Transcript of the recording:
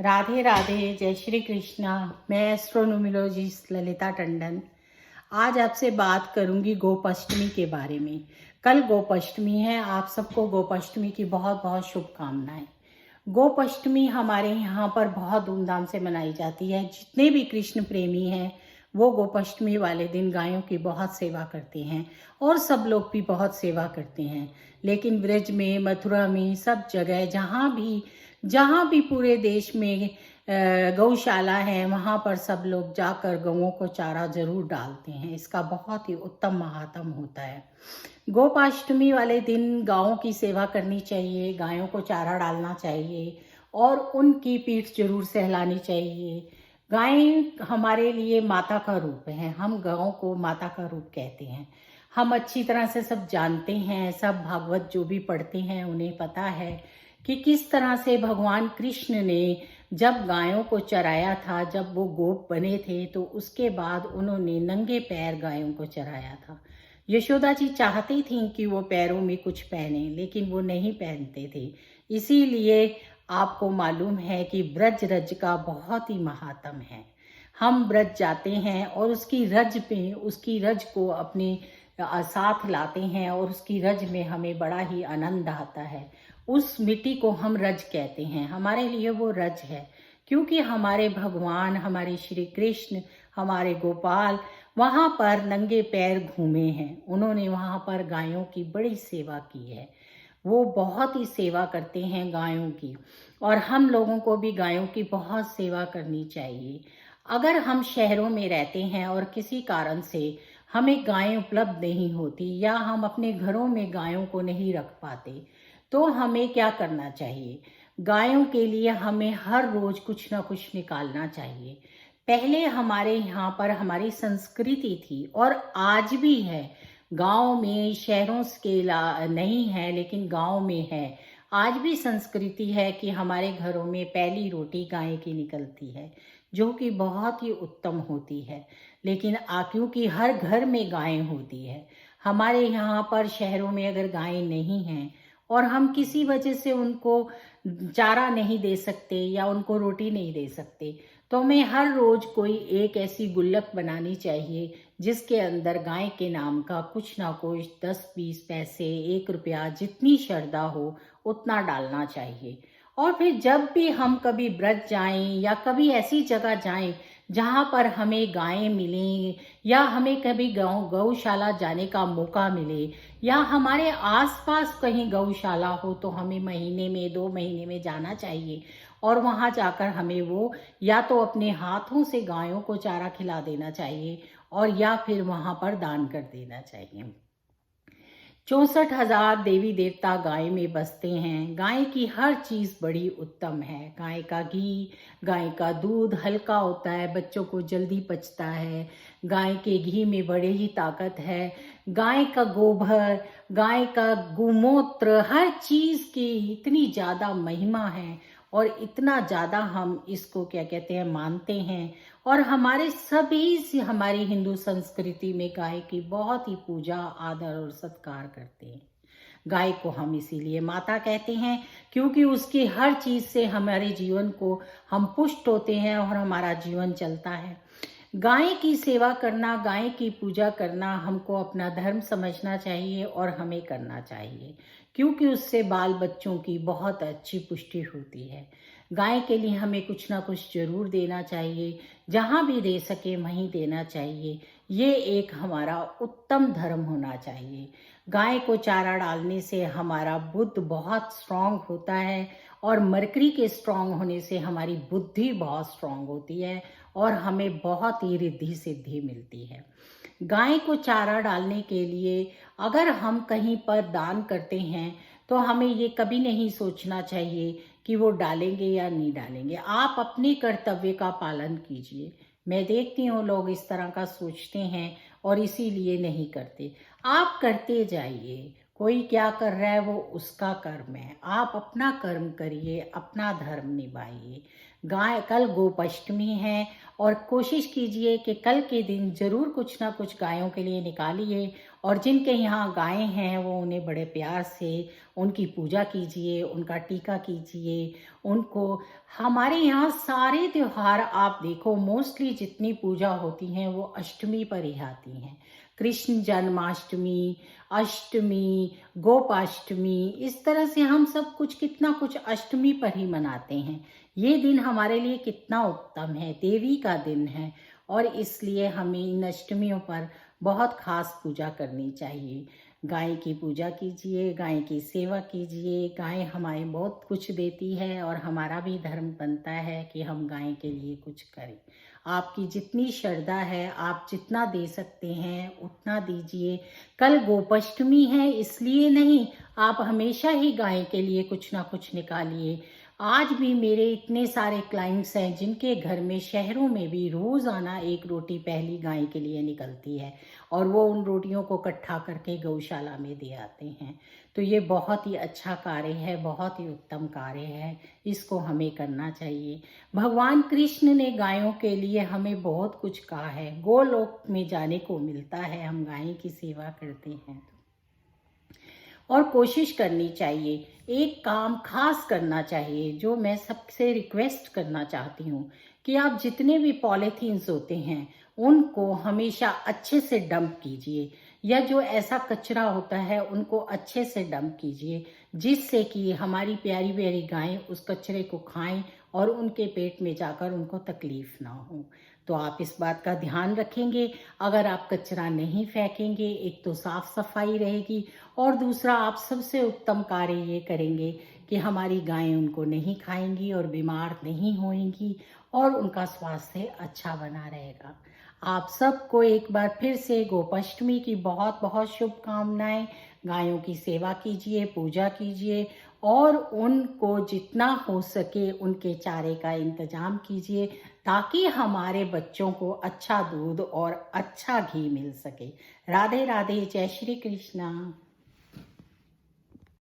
राधे राधे, जय श्री कृष्णा। मैं एस्ट्रोनोमोलॉजिस्ट ललिता टंडन आज आपसे बात करूंगी गोपाष्टमी के बारे में। कल गोपाष्टमी है। आप सबको गोपाष्टमी की बहुत बहुत शुभकामनाएं। गोपाष्टमी हमारे यहाँ पर बहुत धूमधाम से मनाई जाती है। जितने भी कृष्ण प्रेमी हैं वो गोपाष्टमी वाले दिन गायों की बहुत सेवा करते हैं और सब लोग भी बहुत सेवा करते हैं। लेकिन ब्रज में, मथुरा में, सब जगह जहाँ भी पूरे देश में गौशाला है, वहाँ पर सब लोग जाकर गौओं को चारा जरूर डालते हैं। इसका बहुत ही उत्तम महात्म होता है। गोपाष्टमी वाले दिन गायों की सेवा करनी चाहिए, गायों को चारा डालना चाहिए और उनकी पीठ जरूर सहलानी चाहिए। गाय हमारे लिए माता का रूप है। हम गायों को माता का रूप कहते हैं। हम अच्छी तरह से सब जानते हैं, सब भागवत जो भी पढ़ते हैं उन्हें पता है कि किस तरह से भगवान कृष्ण ने जब गायों को चराया था, जब वो गोप बने थे, तो उसके बाद उन्होंने नंगे पैर गायों को चराया था। यशोदा जी चाहती थीं कि वो पैरों में कुछ पहने, लेकिन वो नहीं पहनते थे। इसीलिए आपको मालूम है कि ब्रज रज का बहुत ही महात्म है। हम ब्रज जाते हैं और उसकी रज को अपने साथ लाते हैं और उसकी रज में हमें बड़ा ही आनंद आता है। उस मिट्टी को हम रज कहते हैं। हमारे लिए वो रज है, क्योंकि हमारे भगवान, हमारे श्री कृष्ण, हमारे गोपाल वहाँ पर नंगे पैर घूमे हैं। उन्होंने वहाँ पर गायों की बड़ी सेवा की है। वो बहुत ही सेवा करते हैं गायों की, और हम लोगों को भी गायों की बहुत सेवा करनी चाहिए। अगर हम शहरों में रहते हैं और किसी कारण से हमें गायें उपलब्ध नहीं होती या हम अपने घरों में गायों को नहीं रख पाते, तो हमें क्या करना चाहिए? गायों के लिए हमें हर रोज कुछ ना कुछ निकालना चाहिए। पहले हमारे यहाँ पर हमारी संस्कृति थी और आज भी है। गांव में, शहरों के नहीं है लेकिन गांव में है। आज भी संस्कृति है कि हमारे घरों में पहली रोटी गाय की निकलती है, जो कि बहुत ही उत्तम होती है। लेकिन क्योंकि हर घर में गायें होती है, हमारे यहाँ पर शहरों में अगर गायें नहीं हैं और हम किसी वजह से उनको चारा नहीं दे सकते या उनको रोटी नहीं दे सकते, तो हमें हर रोज कोई एक ऐसी गुल्लक बनानी चाहिए जिसके अंदर गाय के नाम का कुछ ना कुछ 10-20 पैसे, 1 रुपया, जितनी श्रद्धा हो उतना डालना चाहिए। और फिर जब भी हम कभी ब्रज जाएं या कभी ऐसी जगह जाएं जहां पर हमें गायें मिलें, या हमें कभी गौशाला जाने का मौका मिले, या हमारे आसपास कहीं गौशाला हो, तो हमें महीने में, 2 महीने में जाना चाहिए और वहां जाकर हमें वो या तो अपने हाथों से गायों को चारा खिला देना चाहिए और या फिर वहां पर दान कर देना चाहिए। 64,000 देवी देवता गाय में बसते हैं। गाय की हर चीज बड़ी उत्तम है। गाय का घी, गाय का दूध हल्का होता है, बच्चों को जल्दी पचता है। गाय के घी में बड़े ही ताकत है। गाय का गोबर, गाय का गोमूत्र, हर चीज की इतनी ज्यादा महिमा है और इतना ज्यादा हम इसको क्या कहते हैं, मानते हैं। और हमारी हिंदू संस्कृति में गाय की बहुत ही पूजा, आदर और सत्कार करते हैं। गाय को हम इसीलिए माता कहते हैं क्योंकि उसकी हर चीज से हमारे जीवन को हम पुष्ट होते हैं और हमारा जीवन चलता है। गाय की सेवा करना, गाय की पूजा करना हमको अपना धर्म समझना चाहिए और हमें करना चाहिए, क्योंकि उससे बाल बच्चों की बहुत अच्छी पुष्टि होती है। गाय के लिए हमें कुछ ना कुछ जरूर देना चाहिए, जहाँ भी दे सके वहीं देना चाहिए। ये एक हमारा उत्तम धर्म होना चाहिए। गाय को चारा डालने से हमारा बुद्ध बहुत स्ट्रांग होता है और मरकरी के स्ट्रांग होने से हमारी बुद्धि बहुत स्ट्रांग होती है और हमें बहुत ही रिद्धि सिद्धि मिलती है। गाय को चारा डालने के लिए अगर हम कहीं पर दान करते हैं तो हमें ये कभी नहीं सोचना चाहिए कि वो डालेंगे या नहीं डालेंगे। आप अपने कर्तव्य का पालन कीजिए। मैं देखती हूँ लोग इस तरह का सोचते हैं और इसीलिए नहीं करते। आप करते जाइए, कोई क्या कर रहा है वो उसका कर्म है। आप अपना कर्म करिए, अपना धर्म निभाइए। गाय कल गोपाष्टमी है और कोशिश कीजिए कि कल के दिन जरूर कुछ ना कुछ गायों के लिए निकालिए, और जिनके यहाँ गायें हैं वो उन्हें बड़े प्यार से उनकी पूजा कीजिए, उनका टीका कीजिए उनको। हमारे यहाँ सारे त्योहार आप देखो, मोस्टली जितनी पूजा होती हैं वो अष्टमी पर ही आती हैं। कृष्ण जन्माष्टमी, अष्टमी, गोपाष्टमी, इस तरह से हम सब कुछ कितना कुछ अष्टमी पर ही मनाते हैं। ये दिन हमारे लिए कितना उत्तम है, देवी का दिन है, और इसलिए हमें इन अष्टमियों पर बहुत खास पूजा करनी चाहिए। गाय की पूजा कीजिए, गाय की सेवा कीजिए। गाय हमें बहुत कुछ देती है और हमारा भी धर्म बनता है कि हम गाय के लिए कुछ करें। आपकी जितनी श्रद्धा है, आप जितना दे सकते हैं उतना दीजिए। कल गोपाष्टमी है इसलिए नहीं, आप हमेशा ही गाय के लिए कुछ ना कुछ निकालिए। आज भी मेरे इतने सारे क्लाइंट्स हैं जिनके घर में शहरों में भी रोज़ाना एक रोटी पहली गाय के लिए निकलती है, और वो उन रोटियों को इकट्ठा करके गौशाला में दे आते हैं। तो ये बहुत ही अच्छा कार्य है, बहुत ही उत्तम कार्य है, इसको हमें करना चाहिए। भगवान कृष्ण ने गायों के लिए हमें बहुत कुछ कहा है, गोलोक में जाने को मिलता है हम गाय की सेवा करते हैं। और कोशिश करनी चाहिए, एक काम खास करना चाहिए जो मैं सबसे रिक्वेस्ट करना चाहती हूँ कि आप जितने भी पॉलीथीन्स होते हैं उनको हमेशा अच्छे से डंप कीजिए, या जो ऐसा कचरा होता है उनको अच्छे से डंप कीजिए, जिससे कि हमारी प्यारी प्यारी गायें उस कचरे को खाएं और उनके पेट में जाकर उनको तकलीफ ना हो। तो आप इस बात का ध्यान रखेंगे। अगर आप कचरा नहीं फेंकेंगे, एक तो साफ सफाई रहेगी, और दूसरा आप सबसे उत्तम कार्य ये करेंगे कि हमारी गायें उनको नहीं खाएंगी और बीमार नहीं होंगी, और उनका स्वास्थ्य अच्छा बना रहेगा। आप सबको एक बार फिर से गोपाष्टमी की बहुत बहुत शुभकामनाएं। गायों की सेवा कीजिए, पूजा कीजिए, और उनको जितना हो सके उनके चारे का इंतजाम कीजिए, ताकि हमारे बच्चों को अच्छा दूध और अच्छा घी मिल सके। राधे राधे, जय श्री कृष्णा।